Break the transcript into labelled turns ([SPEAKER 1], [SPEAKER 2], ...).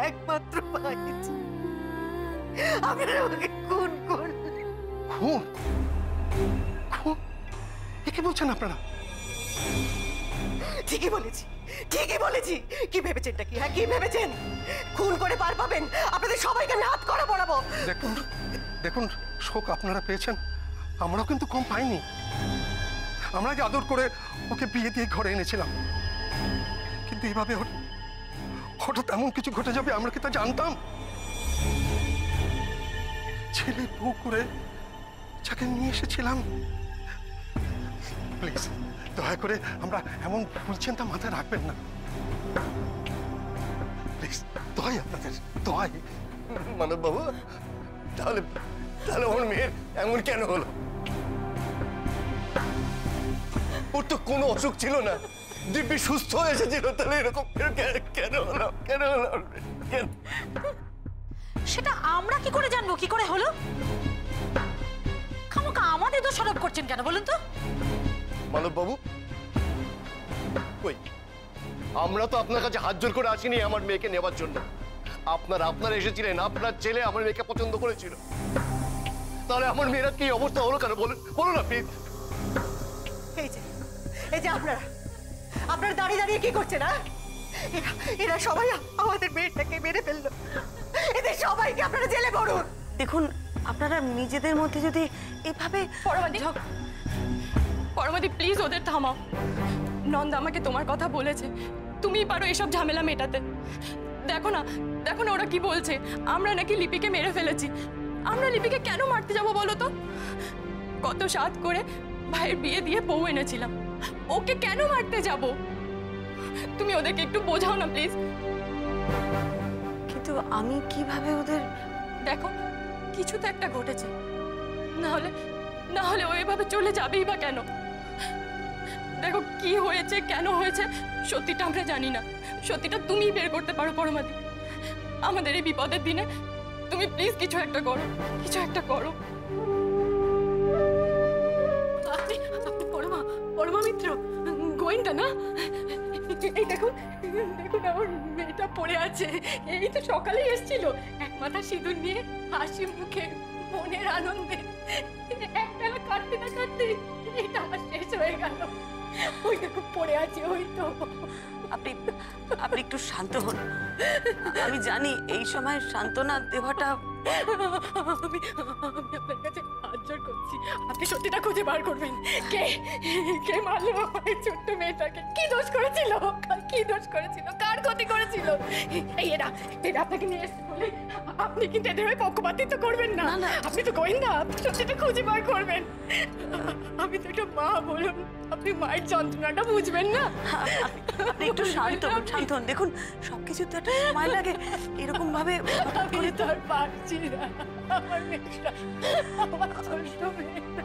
[SPEAKER 1] একমাত্র ভাই ছিল। আপনারা আমাকে খুন করলেন।
[SPEAKER 2] খুন? খুন? কি বলছেন আপনারা?
[SPEAKER 1] ঠিকই বলেছি, ঠিকই বলেছি। কি ভেবেছেন কি? হ্যাঁ, কি ভেবেছেন? খুন করে পার পাবেন? আপনাদের সবাইকে আমি হাত করা পড়াবো।
[SPEAKER 2] দেখুন দেখুন, শোক আপনারা পেয়েছেন, আমরাও কিন্তু কম পাইনি। আমরা যে আদর করে ওকে বিয়ে দিয়ে ঘরে এনেছিলাম, কিন্তু এইভাবে হঠাৎ এমন কিছু ঘটে যাবে আমরা কি তা জানতাম? ছেলে বউ করে যাকে নিয়ে এসেছিলাম, প্লিজ দয়া করে আমরা এমন ভুল চিন্তা মাথায় রাখবেন না, প্লিজ। দয় আপনাদের, দয়।
[SPEAKER 3] মানব বাবু, তাহলে তাহলে আমার মেয়ের এমন কেন হলো? ওর তো কোনো অসুখ ছিল না, দিব্যি সুস্থ হয়ে এসেছিল, তাহলে এরকম কেন হলো? কেন হলো? কেন?
[SPEAKER 4] সেটা আমরা কি করে জানবো কি করে হলো? খামোকা আমাদের দোষারোপ করছেন কেন বলুন তো?
[SPEAKER 3] মানব বাবু, কই, আমরা তো আপনার কাছে হাত জোর করে আসিনি আমার মেয়েকে নেবার জন্য। আপনারা এসেছিলেন, আপনার ছেলে আমার মেয়েকে পছন্দ করেছিল। তাহলে আমার মেয়েরা কি অবস্থা হলো কেন বলুন, বলুন আপনি।
[SPEAKER 1] এই যে আপনারা দাঁড়িয়ে দাঁড়িয়ে কি করছেন? এরা সবাই আমাদের মেয়েটাকে মেরে ফেললো। এদের সবাইকে আপনারা জেলে পড়ুন।
[SPEAKER 5] দেখুন, আপনারা নিজেদের মধ্যে যদি এভাবে
[SPEAKER 6] পরমাদি প্লিজ ওদের থামাও। নন্দ আমাকে তোমার কথা বলেছে, তুমিই পারো এসব ঝামেলা মেটাতে। দেখো না ওরা কি বলছে, আমরা নাকি লিপিকে মেরে ফেলেছি। আমরা লিপিকে কেন মারতে যাবো বলো তো? কত সাধ করে ভাইয়ের বিয়ে দিয়ে বউ এনেছিলাম, ওকে কেন মারতে যাব? তুমি ওদেরকে একটু বোঝাও না প্লিজ।
[SPEAKER 5] কিন্তু আমি কিভাবে ওদের...
[SPEAKER 6] দেখো, কিছু তো একটা ঘটেছে, না হলে ও এভাবে চলে যাবেই বা কেন? দেখো, কি হয়েছে কেন হয়েছে সত্যিটা আমরা জানি না, সত্যিটা তুমিই বের করতে পারো পরমাদি। আমাদের এই বিপদের দিনে তুমি প্লিজ কিছু একটা করো, কিছু একটা করো। আপনি পরমা মিত্র গোয়েন্দা না? এই দেখুন আমার মেয়েটা পড়ে আছে, এই তো সকালেই এসেছিল, এক মাথা সিঁদুর নিয়ে, হাসি মুখে, মনের আনন্দে। একবেলা কাটতে না কাটতে এটা আমার শেষ হয়ে গেল। ওই দেখো পড়ে আছে, ওই তো।
[SPEAKER 5] আপনি একটু শান্ত হন। আমি জানি এই সময় সান্ত্বনা দেওয়াটা...
[SPEAKER 6] আমি আপনার কাছে হাত জোড় করছি, আপনি সত্যিটা খুঁজে বার করবেন। কে মারলো এই ছোট্ট মেয়েটাকে? কি দোষ করেছিল? কার ক্ষতি করেছিল? এরা আপনাকে নিয়ে এসে বলে আপনি কিন্তু এদের হয়ে পক্ষপাতিত্ব করবেন না। আপনি তো গোয়েন্দা, আপনি সত্যিটা খুঁজে বার করবেন। আমি তো একটা মা, বলুন, আপনি মায়ের যন্ত্রণাটা বুঝবেন না?
[SPEAKER 5] আপনি একটু শান্ত হন। দেখুন, সবকিছু তো একটা সময় লাগে, এরকম ভাবে
[SPEAKER 6] আমি তো আর পারছি না। আমার মেয়েটা, আমার ছোট্ট মেয়েটা।